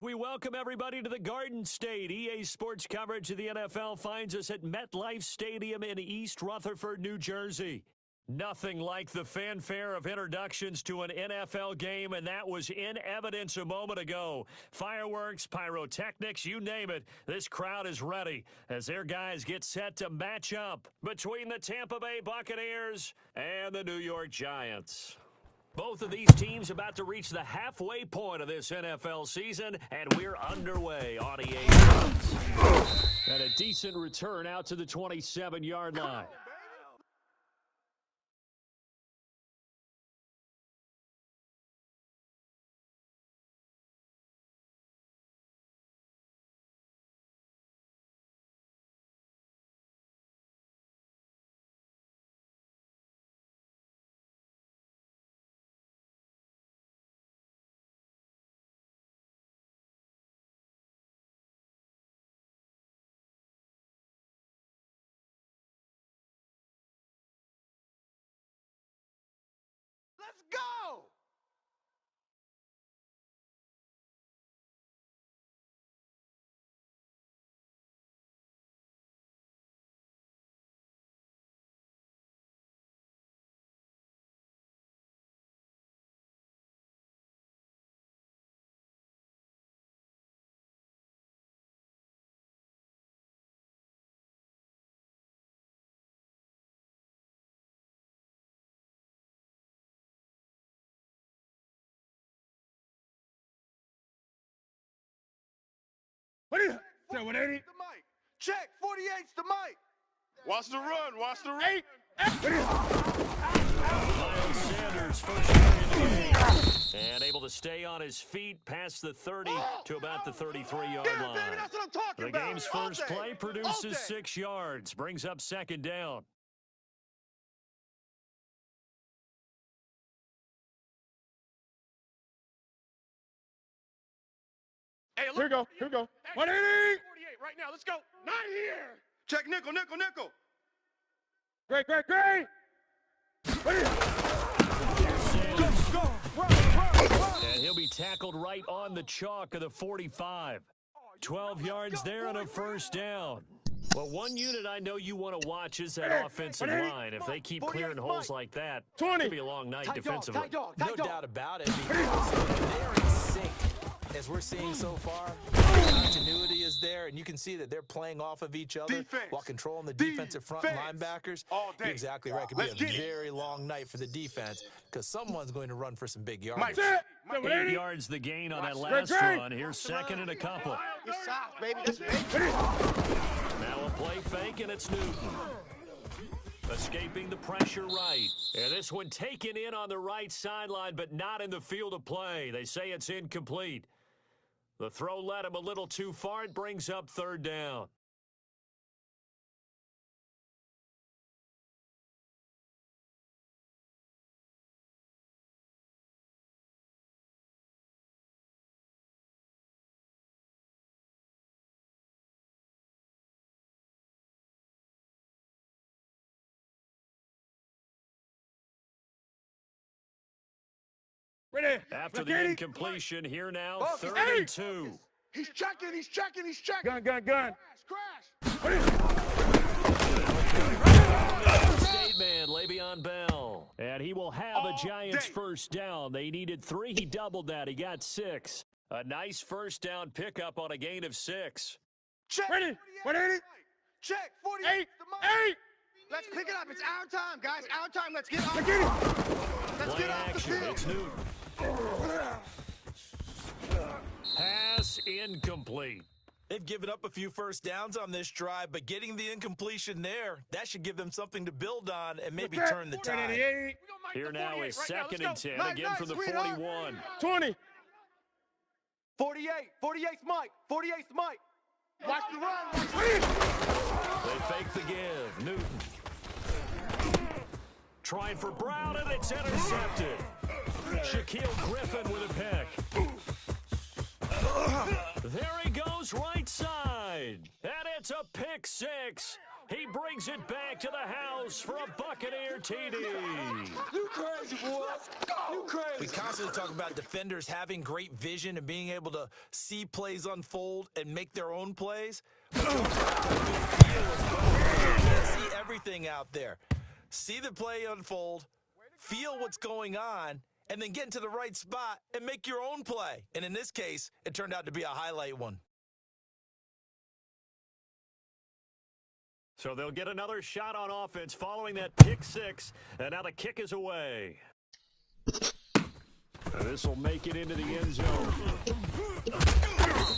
We welcome everybody to the Garden State. EA Sports coverage of the NFL finds us at MetLife Stadium in East Rutherford, New Jersey. Nothing like the fanfare of introductions to an NFL game, and that was in evidence a moment ago. Fireworks, pyrotechnics, you name it, this crowd is ready as their guys get set to match up between the Tampa Bay Buccaneers and the New York Giants. Both of these teams about to reach the halfway point of this NFL season, and we're underway on EA Sports. And a decent return out to the 27-yard line. Let's go! What is it? 180? The mic. Check. 48's the mic. Watch the run. Watch the run. Miles Sanders first carry of the game. And able to stay on his feet past the 30 to about the 33-yard Yeah, line. baby, that's what I'm talking The about. game's All first day. play All produces day. 6 yards, brings up second down. Hey, look. Here we go. Here we go. 180. 48 right now. Let's go. Not here. Check nickel, nickel, nickel. Great. What is it? Go. Run. And he'll be tackled right on the chalk of the 45. 12 yards there and a first down. Well, one unit I know you want to watch is that offensive line. If they keep clearing holes like that, it's 20. going to be a long night defensively. No doubt about it, because they're in sync. As we're seeing so far, continuity is there, and you can see that they're playing off of each other while controlling the defensive front linebackers. All day. You're exactly right. It could be a very long night for the defense because someone's going to run for some big yards. 8 yards the gain on that last run. Here's second and a couple. It's soft, baby. That's big. Now a play fake, and it's Newton. Escaping the pressure right. And this one taken in on the right sideline, but not in the field of play. They say it's incomplete. The throw led him a little too far. It brings up third down. Ready. After the incompletion, here now, third and 2. He's checking. Gun. Crash. What is it? State man, Le'Veon Bell. And he will have a Giants first down. They needed 3. He doubled that. He got 6. A nice first down pickup on a gain of 6. Check. Ready. 180. Check. 48's 8. the mic. 8. Let's pick it up. It's our time, guys. Our time. Let's get off. Get it. Let's Play get off the action. field. It's Newton. Pass incomplete. They've given up a few first downs on this drive, but getting the incompletion there, that should give them something to build on and maybe turn the tide. 88. Here now is second and 10, again from the 41. 20. 48's Mike. 48's Mike. Watch the run. They fake the give. Newton. Trying for Brown, and it's intercepted. Shaquille Griffin with a pick. There he goes, right side. And it's a pick 6. He brings it back to the house for a Buccaneer TD. You crazy, boy. You crazy. We constantly talk about defenders having great vision and being able to see plays unfold and make their own plays. But you also have to feel as well. You can't see everything out there. See the play unfold, feel what's going on, and then get into the right spot and make your own play. And in this case, it turned out to be a highlight one. So they'll get another shot on offense following that pick six, and now the kick is away. This will make it into the end zone.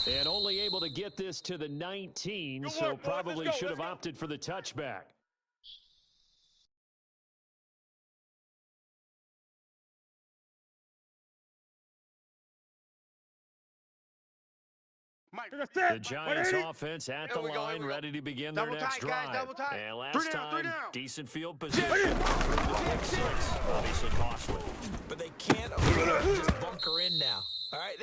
And only able to get this to the 19, so probably should have opted for the touchback. The Giants offense at the line, ready to begin their next drive. And last time, decent field position. Obviously costly. But they can't just bunker in now. All right,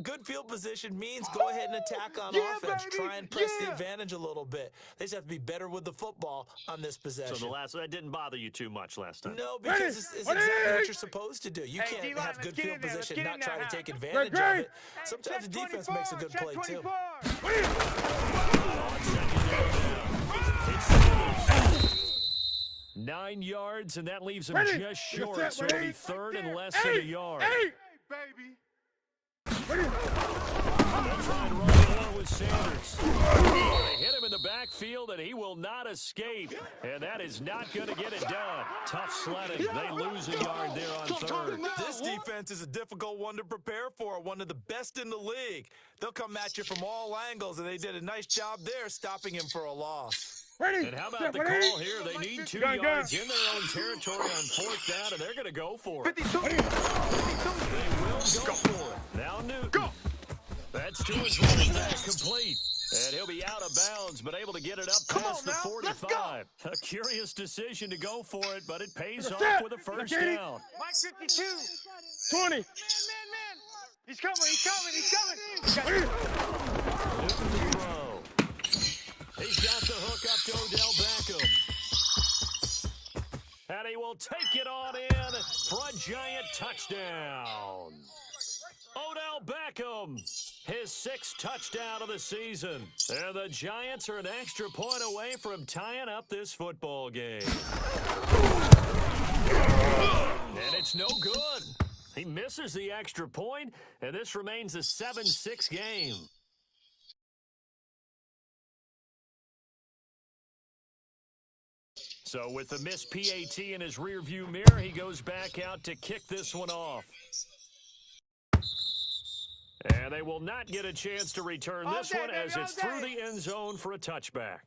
good field position means go ahead and attack on offense. Baby. Try and press the advantage a little bit. They just have to be better with the football on this possession. So that didn't bother you too much last time? No, because it's exactly what you're supposed to do. You can't have good field position, not try to take advantage of it. Sometimes the defense makes a good play, too. 9 yards, and that leaves him just short, so it'll be third and less than a yard. Baby. They'll try and run more with Sanders. They hit him in the backfield, and he will not escape. And that is not going to get it done. Tough sledding. They lose a yard there on third. This defense is a difficult one to prepare for, one of the best in the league. They'll come at you from all angles, and they did a nice job there stopping him for a loss. And how about the call here? They need 2 yards in their own territory on fourth down, and they're going to go for it. 52. They will go for it. Now Newton. That's to his running back, complete. And he'll be out of bounds, but able to get it up past the 45. A curious decision to go for it, but it pays off with a first down. Mike 52. 20. Man. He's coming. Newton to throw. He's got the hook up to Odell Beckham. And he will take it on in for a Giant touchdown. Odell Beckham, his 6th touchdown of the season. And the Giants are an extra point away from tying up this football game. And it's no good. He misses the extra point, and this remains a 7-6 game. So with the missed PAT in his rearview mirror, he goes back out to kick this one off. And they will not get a chance to return this one as it's through the end zone for a touchback.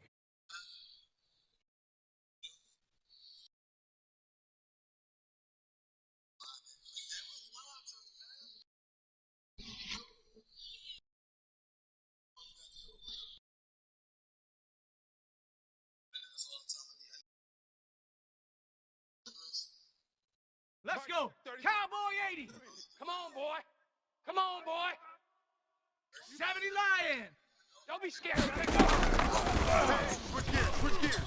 Let's go. Cowboy 80. Come on, boy. 70 Lion. Don't be scared. Let's go. Switch gears.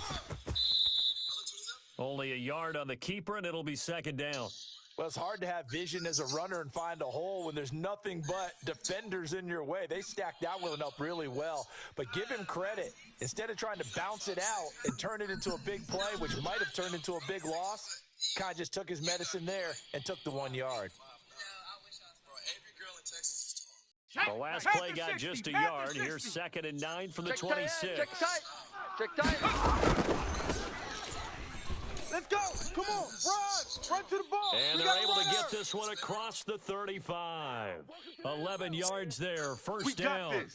Only a yard on the keeper, and it'll be second down. Well, it's hard to have vision as a runner and find a hole when there's nothing but defenders in your way. They stacked that one up really well. But give him credit. Instead of trying to bounce it out and turn it into a big play, which might have turned into a big loss, kind of just took his medicine there and took the 1 yard. The last play got just a yard. Here's 2nd and 9 from the 26. Check tight. Let's go. Come on. Run to the ball. And they're able to get this one across the 35. 11 yards there. First down.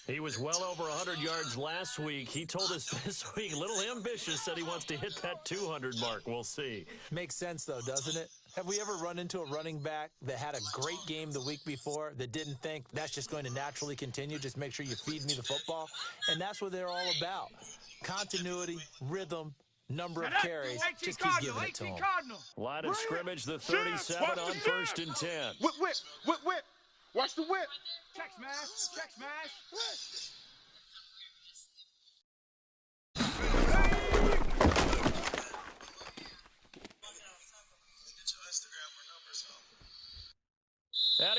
He was well over 100 yards last week. He told us this week, a little ambitious, said he wants to hit that 200 mark. We'll see. Makes sense, though, doesn't it? Have we ever run into a running back that had a great game the week before that didn't think that's just going to naturally continue? Just make sure you feed me the football. And that's what they're all about. Continuity, rhythm, number of carries. Just keep giving it to them. Line of scrimmage, the 37 on 1st and 10. Whip. Watch the whip. Check smash.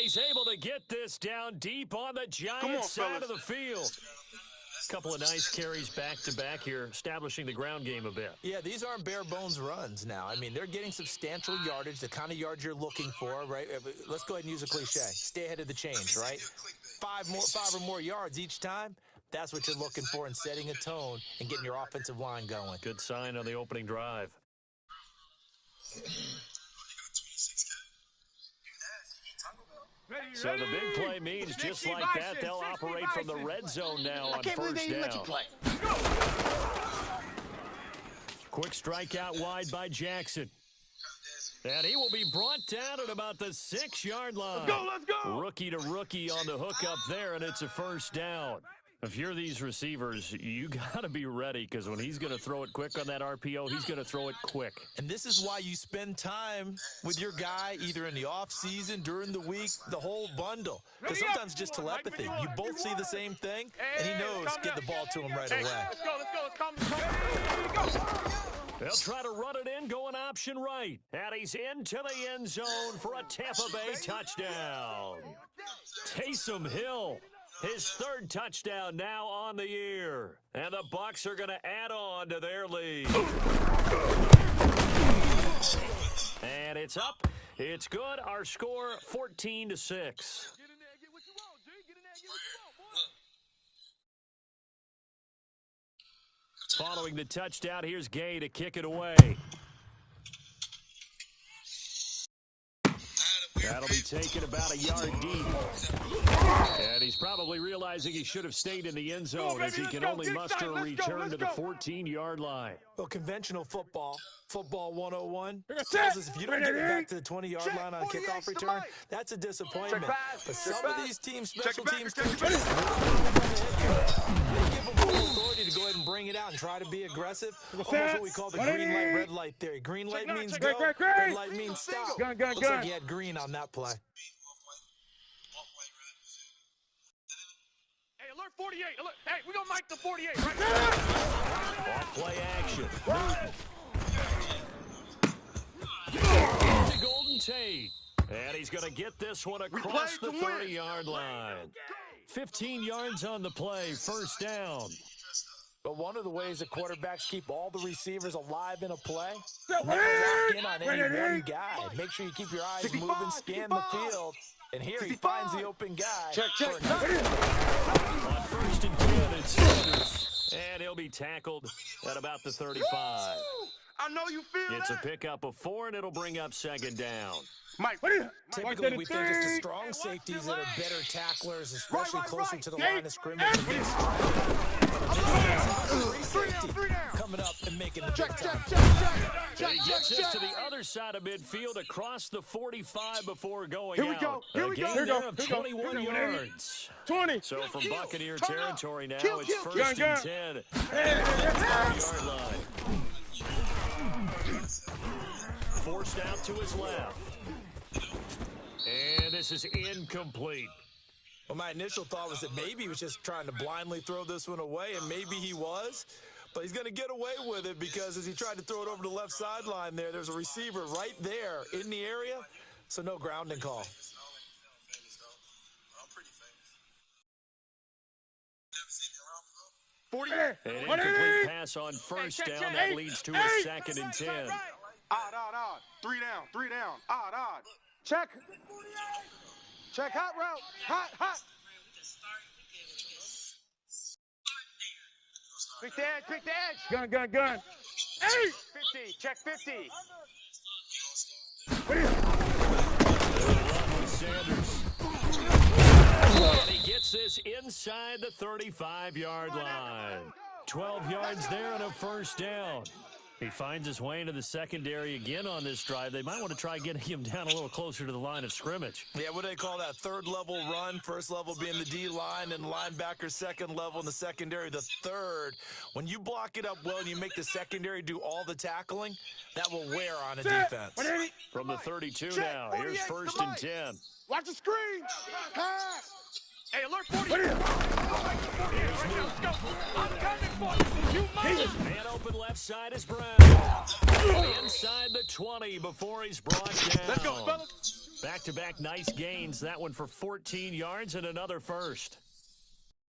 he's able to get this down deep on the Giants side of the field. Couple of nice carries back-to-back here, establishing the ground game a bit. Yeah, these aren't bare-bones runs now. I mean, they're getting substantial yardage, the kind of yards you're looking for, right? Let's go ahead and use a cliche. Stay ahead of the chains, right? Five or more yards each time. That's what you're looking for in setting a tone and getting your offensive line going. Good sign on the opening drive. So the big play means just like that, they'll operate from the red zone now on first down. Quick strikeout wide by Jackson. And he will be brought down at about the 6-yard line. Let's go! Rookie to rookie on the hook up there, and it's a first down. If you're these receivers, you got to be ready, because when he's going to throw it quick on that RPO, he's going to throw it quick. And this is why you spend time with your guy either in the offseason, during the week, the whole bundle. Because sometimes just telepathy. You both see the same thing, and he knows get the ball to him right away. Let's go. Let's go. They'll try to run it in, going option right. And he's into the end zone for a Tampa Bay touchdown. Taysom Hill. His third touchdown now on the year. And the Bucs are going to add on to their lead. And it's up. It's good. Our score, 14-6. Following the touchdown, here's Gay to kick it away. That'll be taken about a yard deep. And he's probably realizing he should have stayed in the end zone as he can only muster a return to the 14-yard line. Well, conventional football 101, tells us if you don't get it back to the 20-yard line on a kickoff return, that's a disappointment. But some of these teams, special teams, they give them full authority to go ahead and bring it out and try to be aggressive. Almost what we call the green light, red light theory. Green light means go, red light means stop. Looks like he had green on that play. Hey, alert 48. Alert. Hey, we're going to mic the 48 right now. Off play action. To Golden Tate. And he's going to get this one across the 30-yard line. 15 yards on the play, first down. But one of the ways that quarterbacks keep all the receivers alive in a play, never lock in on any one guy. Make sure you keep your eyes moving, scan the field. And here he finds the open guy. Check. On first and 10, it's Sanders. And he'll be tackled at about the 35. I know you feel It's a that. pickup of 4, and it'll bring up second down. Mike, what are you? Typically, we think it's the strong safeties that are better tacklers, especially closer to the line of scrimmage. Coming up and making the big time. And he gets this to the other side of midfield across the 45 before going out. Here we go. A gain there of 21 yards. 20. So from Buccaneer territory now, it's first and 10. 30-yard line. Forced out to his left. And this is incomplete. Well, my initial thought was that maybe he was just trying to blindly throw this one away, and maybe he was. But he's going to get away with it because as he tried to throw it over the left sideline there's a receiver right there in the area, so no grounding call. An incomplete pass on first down. That leads to a second and 10. Odd. 3 down. Odd. Check. Hot route. Hot. Pick the edge. Gun. Hey! 50. Check 50. Sanders. And he gets this inside the 35-yard line. 12 yards there and a first down. He finds his way into the secondary again on this drive. They might want to try getting him down a little closer to the line of scrimmage. Yeah, what do they call that? Third level run, first level being the D-line, and linebacker second level, and the secondary the third. When you block it up well and you make the secondary do all the tackling, that will wear on a defense. From the 32 now, here's first and 10. Watch the screen. Pass. Hey, alert 40. I'm coming for you. Man open left side is Brown. Inside the 20 before he's brought down. Let's go, fellas. Back-to-back nice gains. That one for 14 yards and another first.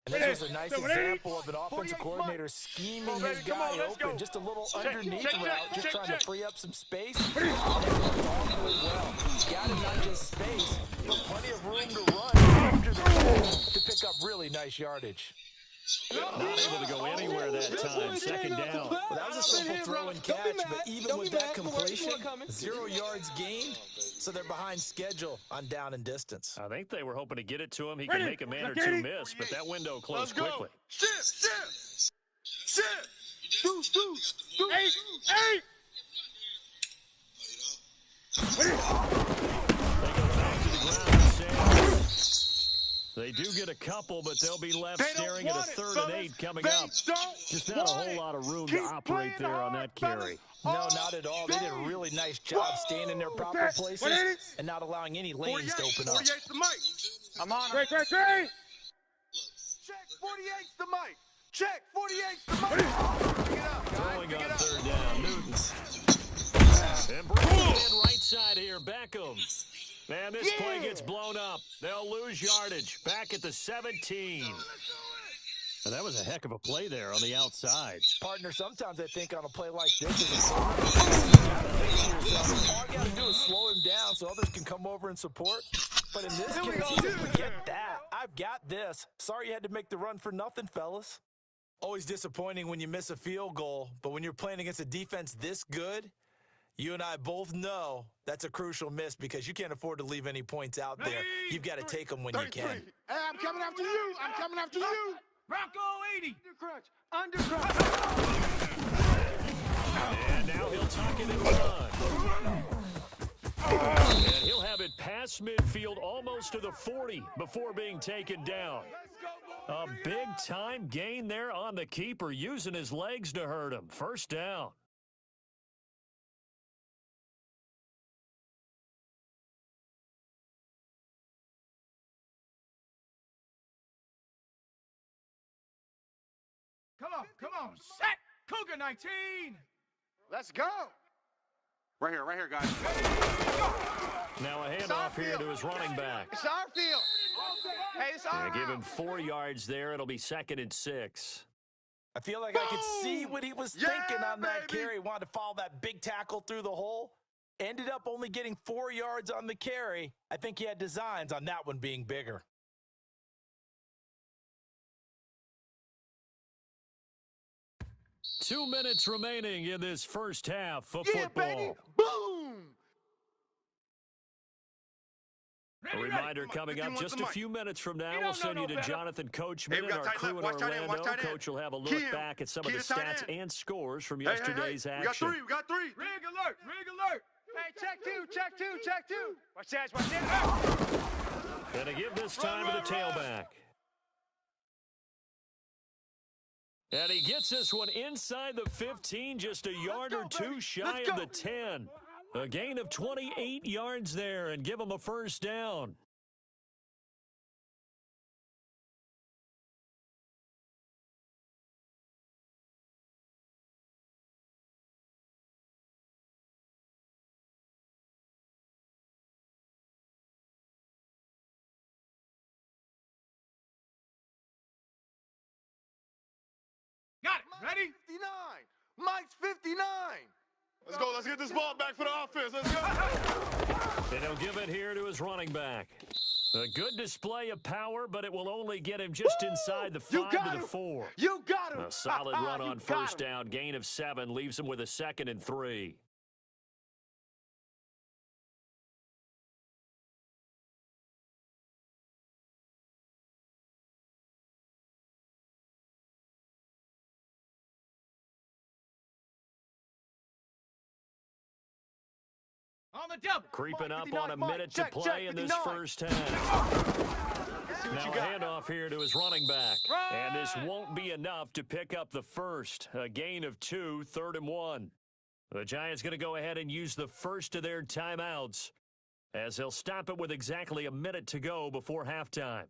And this was a nice example of an offensive coordinator scheming his guy open. Just a little underneath route, just trying to free up some space. And it worked all really well. Got him not just space, but plenty of room to run after the catch to pick up really nice yardage. Not able to go anywhere that time. Second down. Well, that was a simple throw and catch, but even with that completion, 0 yards gained, so they're behind schedule on down and distance. I think they were hoping to get it to him. He could make a man or two miss, but that window closed quickly. Shift. Do. 8. They go back to the ground. They do get a couple, but they'll be left staring at a 3rd and 8 coming up. Just not a whole lot of room to operate there on that carry. No, not at all. They did a really nice job staying in their proper places and not allowing any lanes to open up. 48's the mic. I'm on him. Great. Check 48's the mic. Check 48's the mic. Pick it up, guys. Throwing on 3rd down. Newton. And bringing it in right side here. Beckham. Man, this play gets blown up. They'll lose yardage. Back at the 17. And that was a heck of a play there on the outside. Partner, sometimes I think on a play like this is a all you got to do is slow him down so others can come over and support. But in this case, he said, forget that. I've got this. Sorry you had to make the run for nothing, fellas. Always disappointing when you miss a field goal, but when you're playing against a defense this good, you and I both know that's a crucial miss because you can't afford to leave any points out there. You've got to take them when you can. Hey, I'm coming after you. Bronco 80. Undercrunch. And now he'll tuck it and run. And he'll have it past midfield almost to the 40 before being taken down. A big-time gain there on the keeper, using his legs to hurt him. First down. Come on. Set. Cougar 19. Let's go. Right here, guys. Now a handoff here to his running back. It's our field. Hey, it's our Give him 4 yards there. It'll be 2nd and 6. I feel like I could see what he was thinking on that carry. Wanted to follow that big tackle through the hole. Ended up only getting 4 yards on the carry. I think he had designs on that one being bigger. Two minutes remaining in this first half of football. Baby. Boom! A reminder coming up just a few minutes from now. We'll send you to Jonathan Coachman and our crew in Orlando. Coach will have a look back at some of the stats and scores from yesterday's action. We got three. Rig alert. Hey, check two. Watch that. Gonna give this time to the tailback. And he gets this one inside the 15, just a yard or two shy of the 10. A gain of 28 yards there, and give him a first down. Got it. Ready? 59. Mike's 59. Let's go. Let's get this ball back for the offense. Let's go. And he'll give it here to his running back. A good display of power, but it will only get him just inside the 5 to the 4. You got him. A solid run on first down. Gain of 7 leaves him with a 2nd and 3. On the double. Creeping up on a minute to play in this first half. Now a handoff here to his running back. And this won't be enough to pick up the first. A gain of 2, 3rd and 1. The Giants going to go ahead and use the first of their timeouts, as they'll stop it with exactly a minute to go before halftime.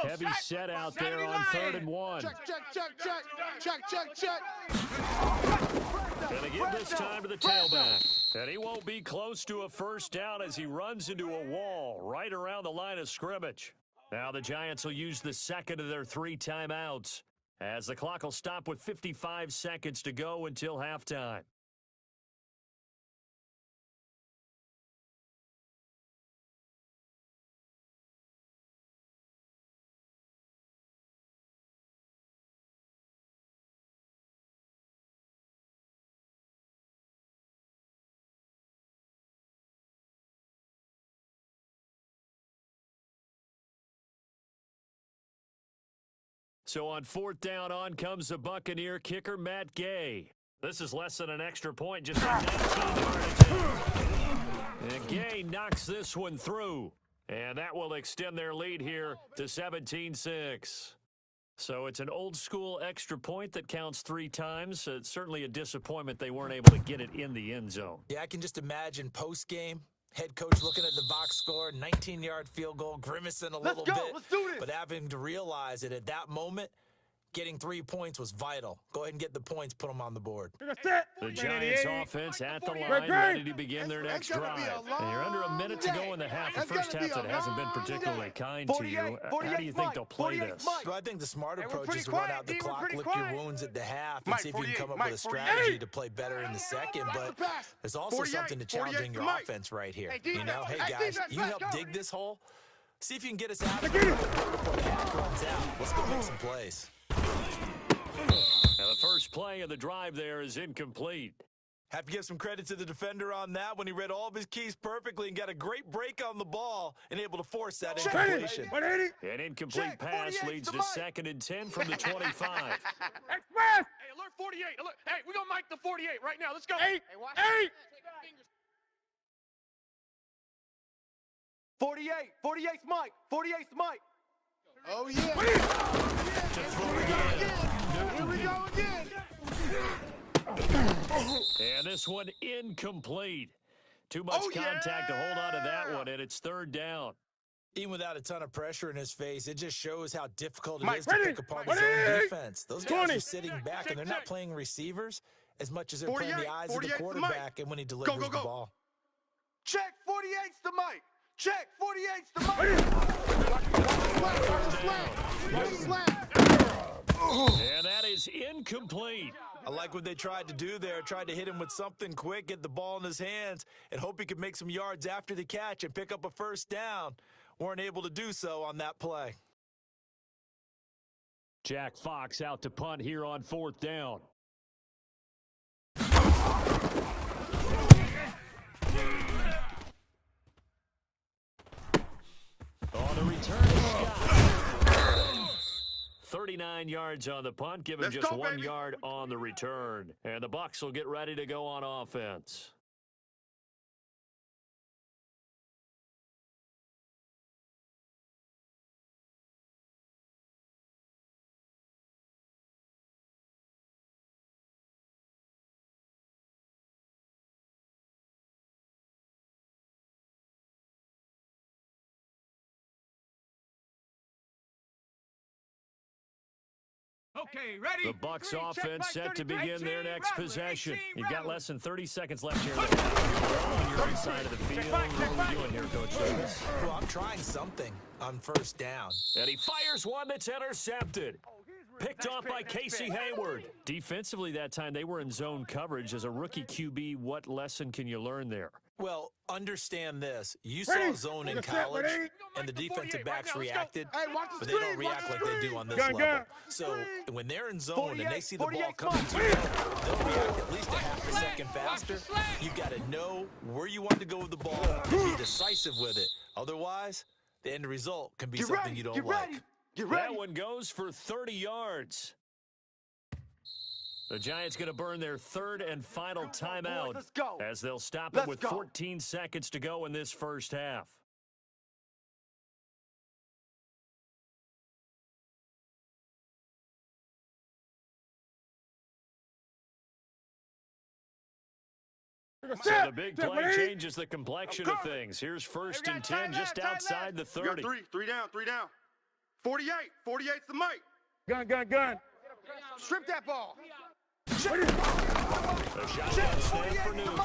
Heavy set out there on 3rd and 1. Check, check, check, check. Check, check, check. Gonna give this time to the tailback. And he won't be close to a first down as he runs into a wall right around the line of scrimmage. Now the Giants will use the second of their 3 timeouts as the clock will stop with 55 seconds to go until halftime. So on 4th down, on comes the Buccaneer kicker, Matt Gay. This is less than an extra point, just a 19-yard attempt. And Gay knocks this one through. And that will extend their lead here to 17-6. So it's an old-school extra point that counts 3 times. It's certainly a disappointment they weren't able to get it in the end zone. Yeah, I can just imagine post-game. Head coach looking at the box score, 19-yard field goal, grimacing a little bit. Let's do this. But having to realize that at that moment, getting 3 points was vital. Go ahead and get the points, put them on the board. The Giants offense at the line, ready to begin their next drive. And you're under a minute to go in the half. The first half that hasn't been particularly kind to you. How do you think they'll play this? Well, I think the smart approach is to run out the clock, lick your wounds at the half, and see if you can come up with a strategy to play better in the second. But there's also something to challenging your offense right here. You know, hey, guys, you help dig this hole. See if you can get us out of here before the half runs out. Let's go make some plays. Now the first play of the drive there is incomplete. Have to give some credit to the defender on that when he read all of his keys perfectly and got a great break on the ball and able to force that incompletion. An incomplete pass leads to 2nd and 10 from the 25. Express! Hey, alert 48. Alert. Hey, we're going to mic the 48 right now. Let's go. 8. 48. 48's Mike. 48's Mike. Oh, yeah. Here we go again. And this one incomplete. Too much contact to hold on to that one, and it's 3rd down. Even without a ton of pressure in his face, it just shows how difficult it is to pick apart his own defense. Those guys are sitting back, and they're not playing receivers as much as they're playing the eyes of the quarterback and when he delivers the ball. Check 48's the Mike. Check 48's the Mike. And that is incomplete. I like what they tried to do there. Tried to hit him with something quick, get the ball in his hands, and hope he could make some yards after the catch and pick up a first down. Weren't able to do so on that play. Jack Fox out to punt here on 4th down. On the return, Scott. 39 yards on the punt, give him just 1 yard on the return. And the Bucs will get ready to go on offense. Okay, ready? The Bucs offense set to begin their next possession. You've got less than 30 seconds left here. On your inside of the field. What are we doing here, Coach Davis? Well, I'm trying something on first down. And he fires one that's intercepted. Picked off by Casey Hayward. Defensively that time, they were in zone coverage. As a rookie QB, what lesson can you learn there? Well, understand this. You saw zone in college, and the defensive backs reacted, but they don't react like they do on this level. So when they're in zone and they see the ball coming to them, they'll react at least a half a second faster. You've got to know where you want to go with the ball and be decisive with it. Otherwise, the end result can be something you don't like. That one goes for 30 yards. The Giants going to burn their 3rd and final timeout as they'll stop it with 14 seconds to go in this first half. So the big play changes the complexion of things. Here's 1st and 10 just outside the 30. Three down. 48. 48's the mic. Gun. Strip that ball. A shotgun snap for Newton.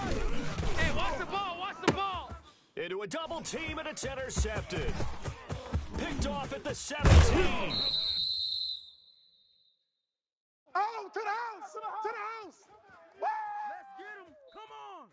Hey, watch the ball. Into a double team, and it's intercepted. Picked off at the 17. Oh, to the house. To the house. Let's get him. Come on.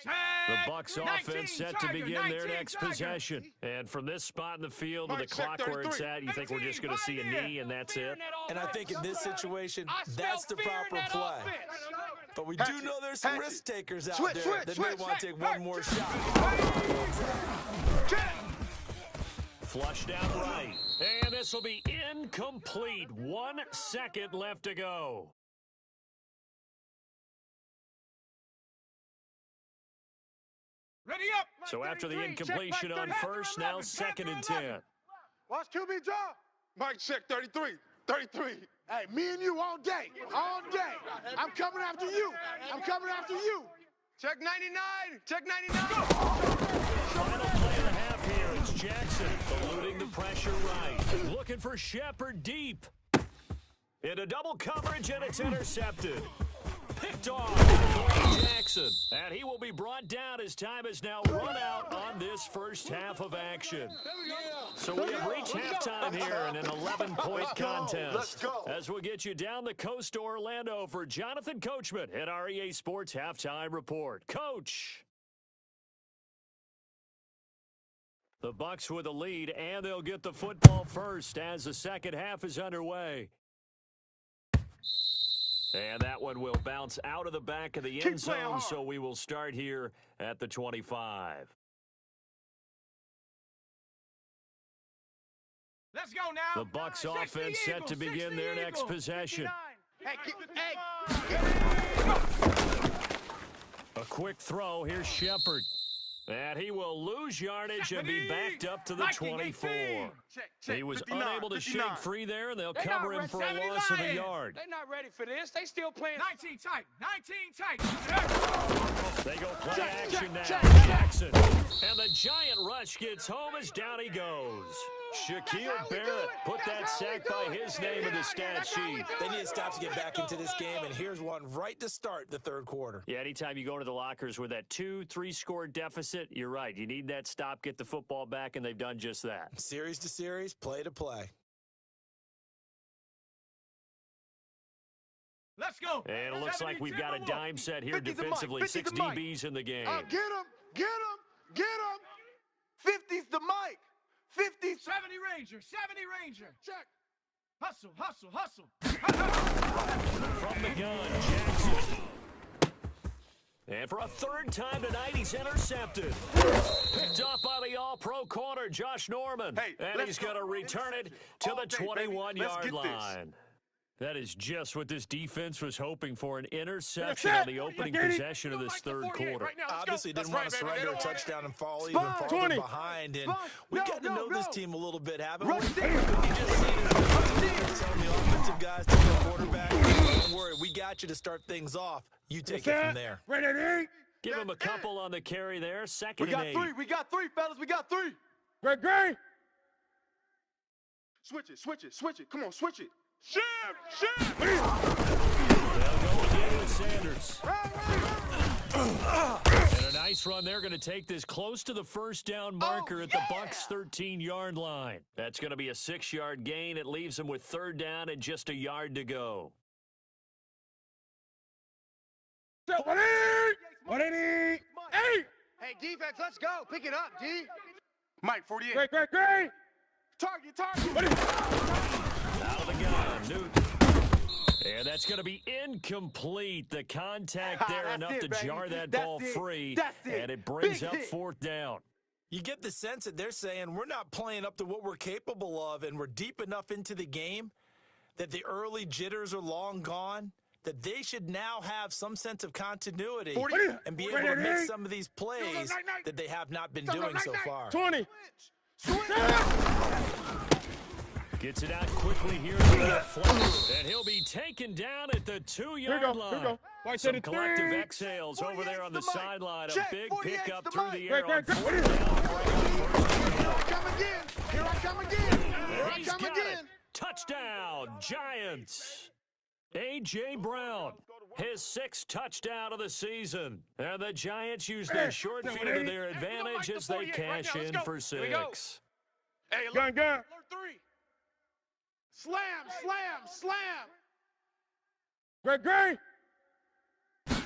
The Bucs offense set to begin their next possession. And from this spot in the field to the clock where it's at, you think we're just going to see a knee and that's it? And I think in this situation, that's the proper play. But we do know there's some risk takers out there that may want to take one more shot. Flushed out right. And this will be incomplete. 1 second left to go. Ready up. So after the incompletion on first, now 2nd and 10. Watch QB draw. Mike, check 33. 33. Hey, me and you all day. All day. I'm coming after you. I'm coming after you. Check 99. Check 99. Final play of the half here. It's Jackson eluding the pressure right. Looking for Shepard deep. Into double coverage, and it's intercepted. Picked off Jackson. And he will be brought down as time has now run out on this first half of action. So we have reached halftime here in an 11-point contest. Let's go. As we'll get you down the coast to Orlando for Jonathan Coachman at our EA Sports Halftime Report. Coach. The Bucs with a lead, and they'll get the football first as the second half is underway. And that one will bounce out of the back of the end zone, so we will start here at the 25. Let's go now. The Bucs offense set to begin their next possession. A quick throw. Here's Shepard. And he will lose yardage and be backed up to the 24. He was unable to shake free there, and they'll cover him for a loss of a yard. They're not ready for this. They still playing 19 tight. 19 tight. They go play action now. Jackson. And the giant rush gets home as down he goes. Shaquille Barrett put that sack by his name in the stat sheet. They need to stop to get back into this game, and here's one right to start the third quarter. Yeah, anytime you go into the lockers with that 2-3 score deficit, you're right. You need that stop, get the football back, and they've done just that. Series to series, play to play. Let's go. And it looks like we've got a dime set here defensively. 6 DBs in the game. Get him. Get him. Get him. 50's the mic. 50. 70 Ranger. 70 Ranger. Check. Hustle, hustle, hustle. From the gun, Jackson. And for a third time tonight, he's intercepted. Picked up by the all-pro corner, Josh Norman. And he's going to return it to the 21-yard line. That is just what this defense was hoping for, an interception on the opening possession of this third quarter. Obviously didn't want to surrender a touchdown and fall even farther behind. And we've gotten to know this team a little bit, haven't we? You just seen it. Telling the offensive guys to the quarterback, don't worry, we got you to start things off. You take it from there. Give him a couple on the carry there. 2nd and 8. We got three, fellas. We got 3. Great. Switch it. Come on, switch it. Ship! They'll go again with Sanders. And a nice run. They're going to take this close to the first down marker at the Bucs' 13-yard line. That's going to be a 6-yard gain. It leaves them with third down and just a yard to go. 180. Hey, defense, let's go. Pick it up, D. Mike, 48. Great. Target. Out of the gun, Newton. And that's going to be incomplete. The contact there enough to jar that ball free. And it brings up fourth down. You get the sense that they're saying we're not playing up to what we're capable of, and we're deep enough into the game that the early jitters are long gone, that they should now have some sense of continuity and be able to make some of these plays that they have not been doing so far. 20. Gets it out quickly here to the flat, and he'll be taken down at the 2-yard line. Some collective exhales over there on the sideline. A big pickup through the air on fourth down. Here I come again. Here I come again. Here I come again. Touchdown, Giants. A.J. Brown, his 6th touchdown of the season. And the Giants use their short field to their advantage as they cash in for 6. Hey, gun. Alert 3. Slam, slam, slam. Great.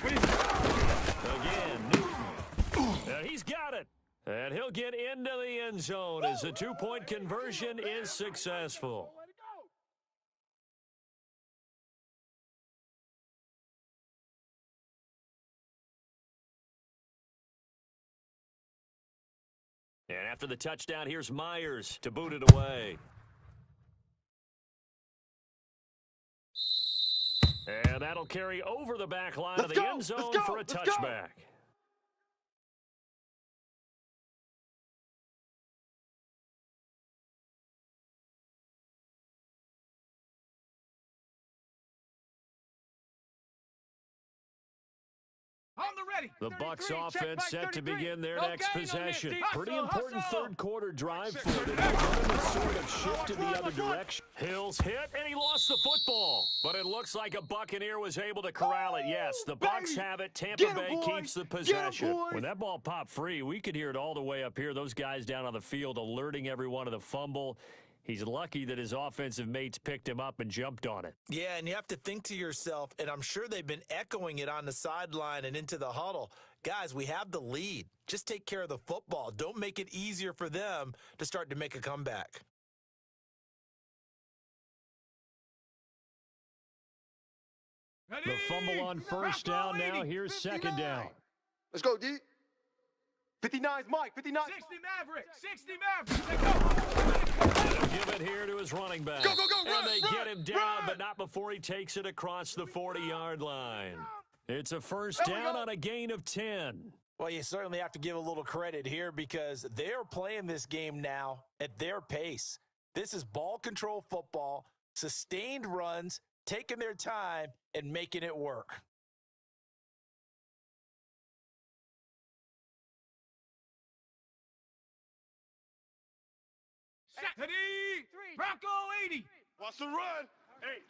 Again, Newton. Now he's got it. And he'll get into the end zone as the 2-point conversion is successful. And after the touchdown, here's Myers to boot it away. And that'll carry over the back line of the end zone for a touchback. The Bucs offense set to begin their next possession. Pretty important third-quarter drive for them. They're sort of shifted the other direction. Hills hit, and he lost the football. But it looks like a Buccaneer was able to corral it. Yes, the Bucs have it. Tampa Bay keeps the possession. When that ball popped free, we could hear it all the way up here. Those guys down on the field alerting everyone of the fumble. He's lucky that his offensive mates picked him up and jumped on it. Yeah, and you have to think to yourself, and I'm sure they've been echoing it on the sideline and into the huddle. Guys, we have the lead. Just take care of the football. Don't make it easier for them to start to make a comeback. The fumble on first down now. Here's 2nd down. Let's go, D. 59's Mike. 59. 60 Maverick. Let's go. Give it here to his running back. Go, and they get him down, but not before he takes it across the 40-yard line. It's a first down on a gain of 10. Well, you certainly have to give a little credit here because they're playing this game now at their pace. This is ball control football, sustained runs, taking their time, and making it work. Bronco 80. Watch the run.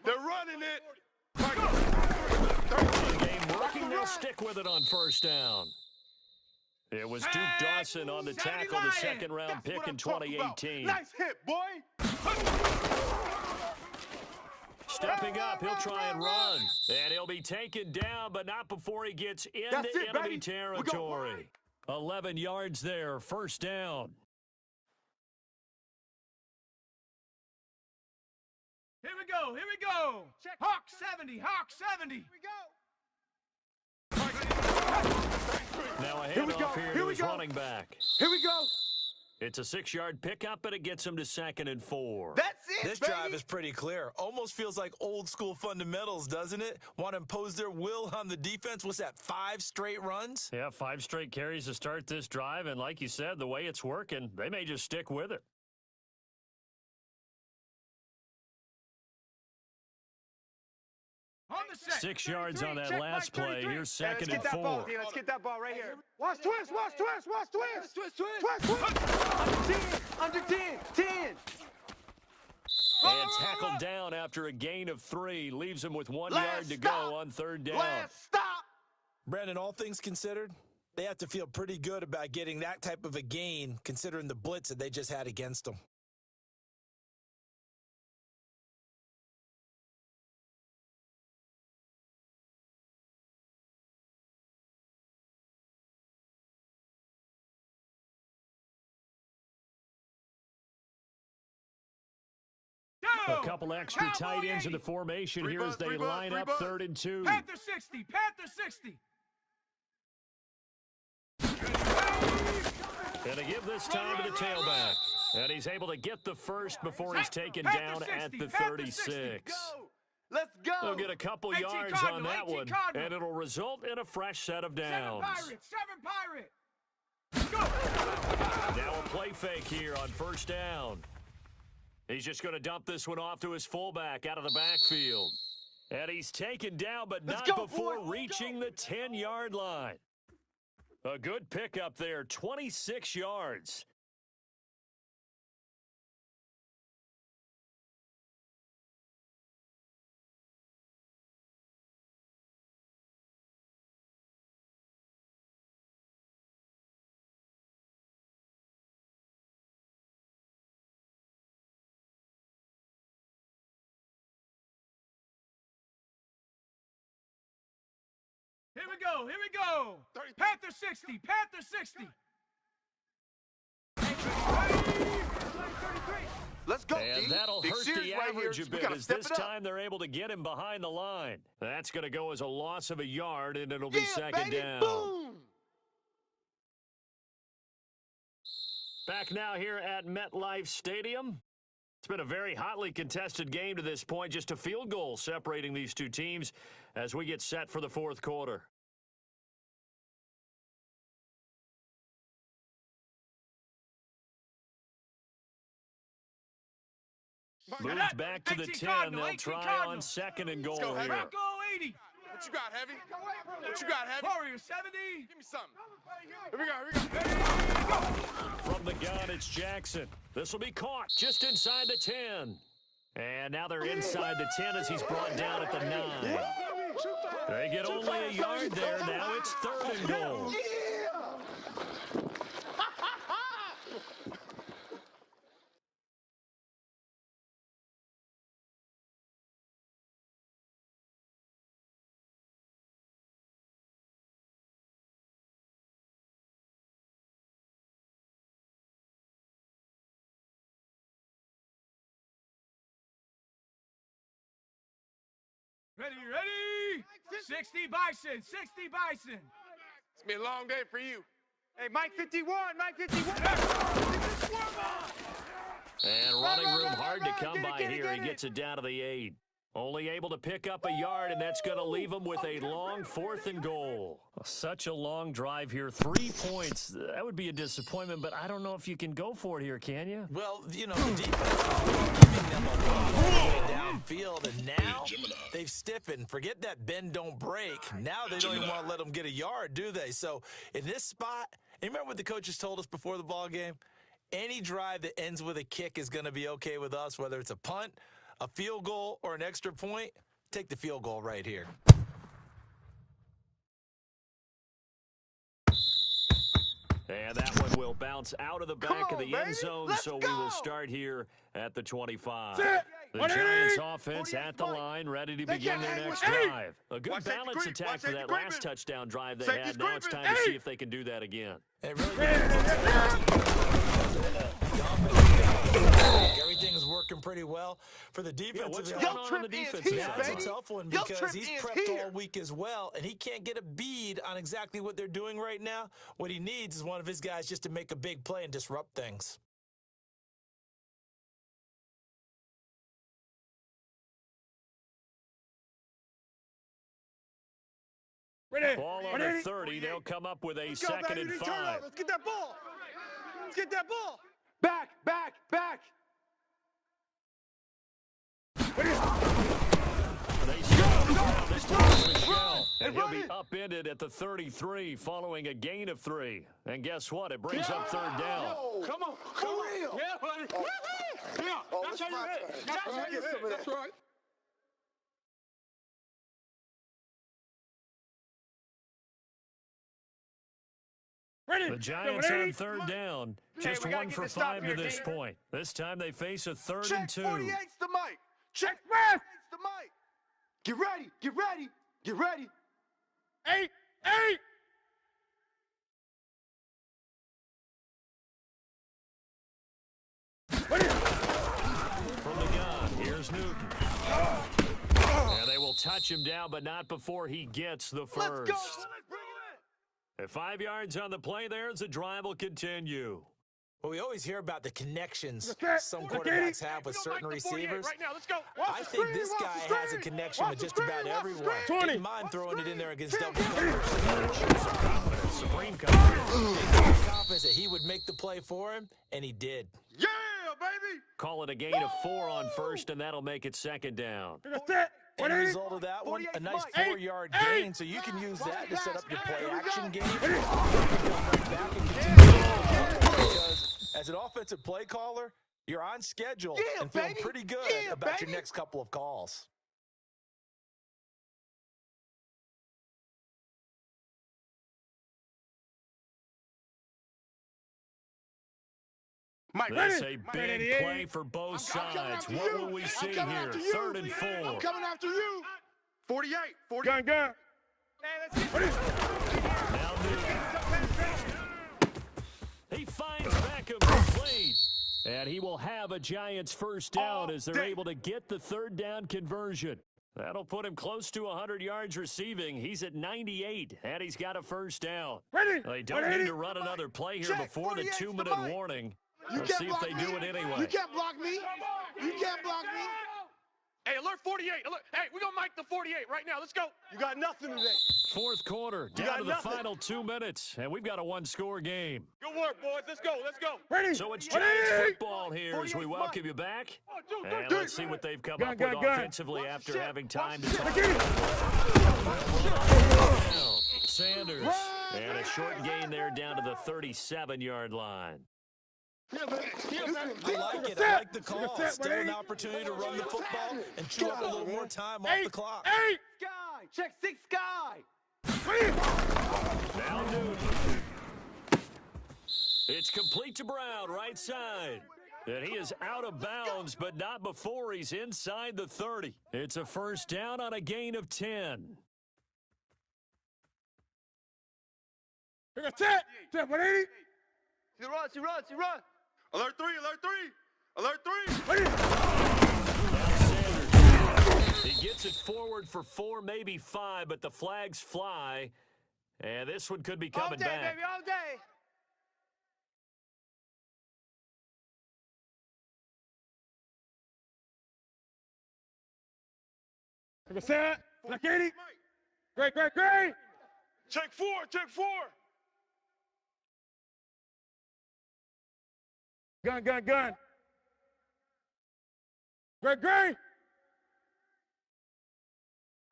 They're running it. The game working, they'll stick with it on first down. It was Duke Dawson on the tackle, the second-round pick in 2018. Nice hit, boy. Stepping up, he'll try and run. And he'll be taken down, but not before he gets into enemy territory. 11 yards there, first down. Here we go. Hawk 70. Here we go. Now a handoff here to his running back. Here we go. It's a 6-yard pickup, but it gets him to 2nd and 4. That's it, This drive is pretty clear. Almost feels like old-school fundamentals, doesn't it? Want to impose their will on the defense. What's that, 5 straight runs? Yeah, 5 straight carries to start this drive, and like you said, the way it's working, they may just stick with it. On the set. 6 yards on that last play. Here's 2nd and 4. Let's get that ball right here. Watch twist. Under 10. And tackled down after a gain of 3. Leaves him with 1 yard to go on 3rd down. Last stop. Brandon, all things considered, they have to feel pretty good about getting that type of a gain considering the blitz that they just had against them. A couple extra tight ends in the formation here as they line up 3rd and 2. Panther 60. And to give this time to the tailback. And he's able to get the first before he's taken down at the 36. Let's go. They'll get a couple yards on that one, and it'll result in a fresh set of downs. 7 Pirate. Now a play fake here on first down. He's just going to dump this one off to his fullback out of the backfield. And he's taken down, but not before reaching the 10-yard line. A good pickup there, 26 yards. Here we go, here we go. Panther 60, Panther 60. Let's go, and that'll hurt the average a bit as this time they're able to get him behind the line. That's going to go as a loss of a yard, and it'll be second down. Boom. Back now here at MetLife Stadium. It's been a very hotly contested game to this point, just a field goal separating these two teams as we get set for the fourth quarter. Moves back to the 10. They'll try on second and goal here. Go 80. What you got, Heavy? What you got, Heavy? Warrior 70. Give me something. Here we go, here we go. From the gun, it's Jackson. This will be caught just inside the 10. And now they're inside the 10 as he's brought down at the 9. They get only a yard there. Now it's third and goal. Ready, ready. 60 Bison, 60 Bison. It's been a long day for you. Hey, Mike 51, Mike 51. And running room hard to come by here. He gets it down to the 8. Only able to pick up a yard, and that's going to leave him with a long fourth and goal. Such a long drive here. 3 points. That would be a disappointment, but I don't know if you can go for it here, can you? Well, you know, the defense was giving them a lot downfield, and now they've stiffened. Forget that bend, don't break. Now they don't even want to let them get a yard, do they? So in this spot, and remember what the coaches told us before the ball game? Any drive that ends with a kick is going to be okay with us, whether it's a punt, a field goal, or an extra point. Take the field goal right here. And that one will bounce out of the back of the end zone, so we will start here at the 25. The Giants offense at the line, ready to begin their next drive. A good balance attack for that last touchdown drive they had. Now it's time to see if they can do that again. It really everything's working pretty well for the defense. What's going on the defense? That's a tough one because he's prepped all week as well, and he can't get a bead on exactly what they're doing right now. What he needs is one of his guys just to make a big play and disrupt things. Ball on the 30. They'll come up with a second and 5. Let's get that ball. Let's get that ball. Back, back, back. They stop this time Michelle, and he'll be upended at the 33 following a gain of 3. And guess what? It brings up third down. Come on, for real. Yeah, buddy. Yeah, that's how you hit. That's how you hit. That's right. The Giants on third down. Just 1 for 5 to this point. This time they face a 3rd and 2. Check 48's the mic. Check 48's the mic. Get ready, get ready, get ready. 8. From the gun, here's Newton. And they will touch him down, but not before he gets the first. Let's go. Let's bring it in. At 5 yards on the play there as the drive will continue. Well, we always hear about the connections some quarterbacks have with certain receivers. Right now, let's go. I think this guy has a connection with just about everyone. Didn't mind throwing it in there against double coverage. Supreme confidence. Confidence that he would make the play for him, and he did. Yeah, baby. Call it a gain of 4 on first, and that'll make it second down. And the result of that one, a nice 4-yard gain, so you can use that to set up your play-action game. Back and continue because as an offensive play caller, you're on schedule and feeling pretty good about your next couple of calls. Mike, That's a big play for both sides. What will we see here? 3rd and 4. I'm coming after you. 48. Gun. Now he finds Beckham complete. And he will have a Giants first down as they're able to get the 3rd down conversion. That'll put him close to 100 yards receiving. He's at 98, and he's got a first down. They don't need to run another play here before the 2-minute warning. Let's see if they do it anyway. You can't block me. You can't block me. Hey, alert 48. Alert. Hey, we're going to mic the 48 right now. Let's go. You got nothing today. 4th quarter, down to the final 2 minutes, and we've got a 1-score game. Good work, boys. Let's go. So it's Giants football here as we welcome you back. And let's see what they've come up with offensively after having time to talk. Sanders, and a short gain there down to the 37-yard line. I like it. I like the call. Still an opportunity to run the football and chew up a little more time off the clock. Sky. Check 6 Sky. Now Newton. It's complete to Brown, right side. And he is out of bounds, but not before he's inside the 30. It's a first down on a gain of 10. Take a tap. 180. He runs. Alert 3. Sanders. He gets it forward for 4, maybe 5, but the flags fly. And this one could be coming back. Baby, all day. Take a set. Black 80. Great. Check 4. Gun. Great.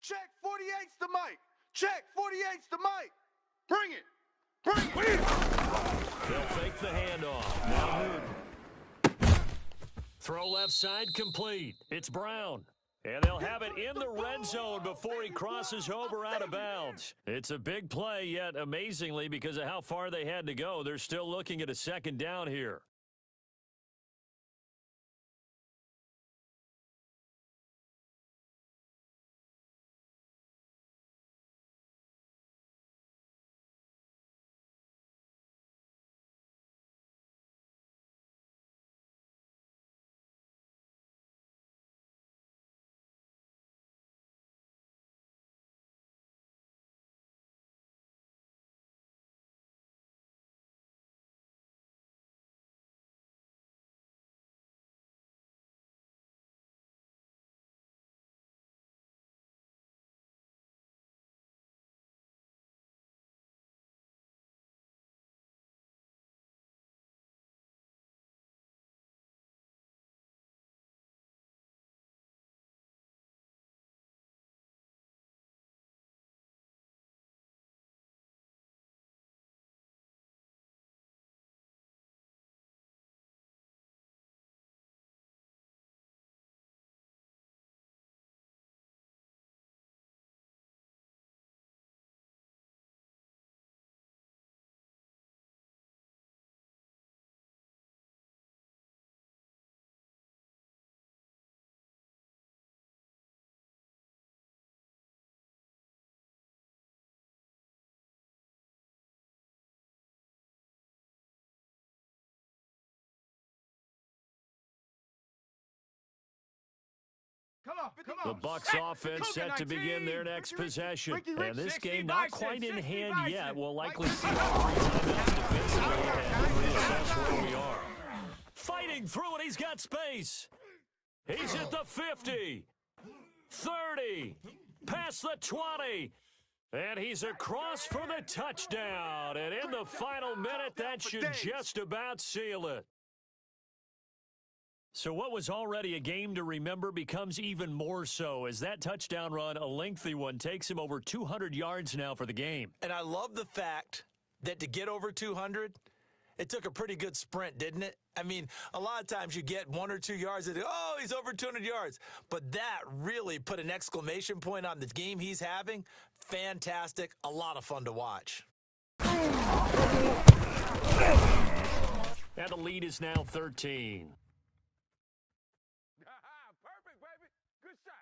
Check 48's the mic. Check 48's the mic. Bring it. They'll fake the handoff. Now Newton. Throw left side complete. It's Brown. And they'll have it in the red zone before he crosses over out of bounds. It's a big play, yet amazingly, because of how far they had to go, they're still looking at a 2nd down here. The Bucs offense set to begin their next possession. And this game not quite in hand yet. We'll likely see all 3 timeouts defensively and reassess where we are. Fighting through it, he's got space. He's at the 50, 30, past the 20. And he's across for the touchdown. And in the final minute, that should just about seal it. So what was already a game to remember becomes even more so as that touchdown run, a lengthy one, takes him over 200 yards now for the game. And I love the fact that to get over 200, it took a pretty good sprint, didn't it? I mean, a lot of times you get 1 or 2 yards and, oh, he's over 200 yards. But that really put an exclamation point on the game he's having. Fantastic. A lot of fun to watch. And the lead is now 13. Perfect, baby. Good shot.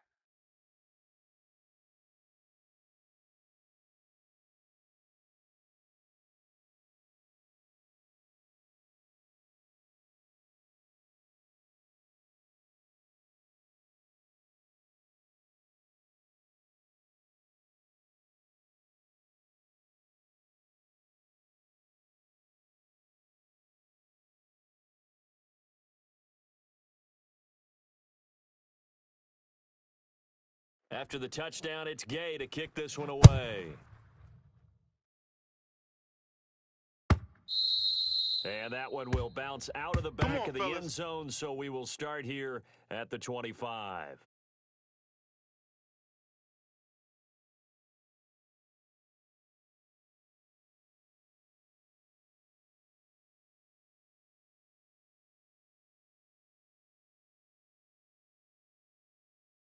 After the touchdown, it's Gay to kick this one away. And that one will bounce out of the back of the end zone, so we will start here at the 25.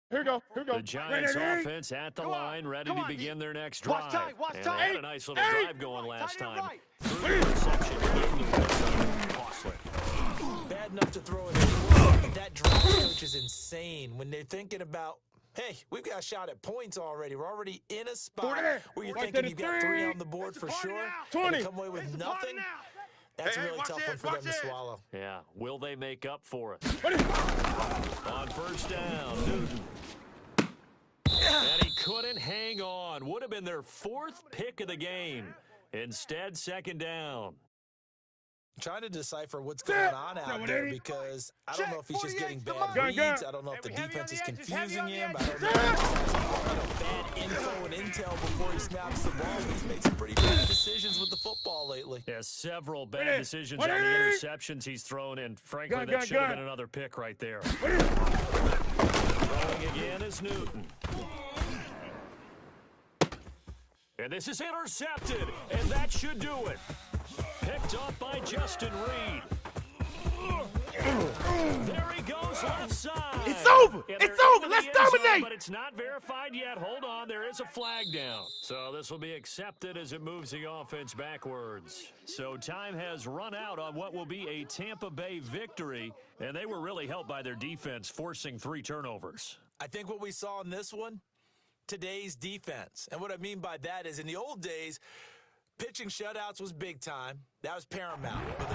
Here we go. Here we go. The Giants offense at the line, ready to begin their next drive. Watch And time. they had a nice little drive going last time. Through the reception, costly. Bad enough to throw it anywhere, but that drive coach is insane when they're thinking about, hey, we've got a shot at points already. We're already in a spot where you're thinking you've got 3 on the board for sure. 20. And come away with nothing. That's a really tough one for them to swallow. Yeah, will they make up for it? On first down, Newton. And he couldn't hang on. Would have been their 4th pick of the game. Instead, second down. Trying to decipher what's going on out there because I don't know if he's just getting bad reads. I don't know if the defense is confusing him. I don't know if he's bad info and intel before he snaps the ball. He's made some pretty bad decisions with the football lately. Yeah, several bad decisions on the interceptions he's thrown, and frankly, that should have been another pick right there. Throwing again is Newton. And this is intercepted, and that should do it. Picked up by Justin Reed. There he goes left side. It's over. It's over. Let's dominate. But it's not verified yet. Hold on. There is a flag down. So this will be accepted as it moves the offense backwards. So time has run out on what will be a Tampa Bay victory. And they were really helped by their defense, forcing 3 turnovers. I think what we saw in this one, today's defense. And what I mean by that is in the old days, pitching shutouts was big time. That was paramount. But the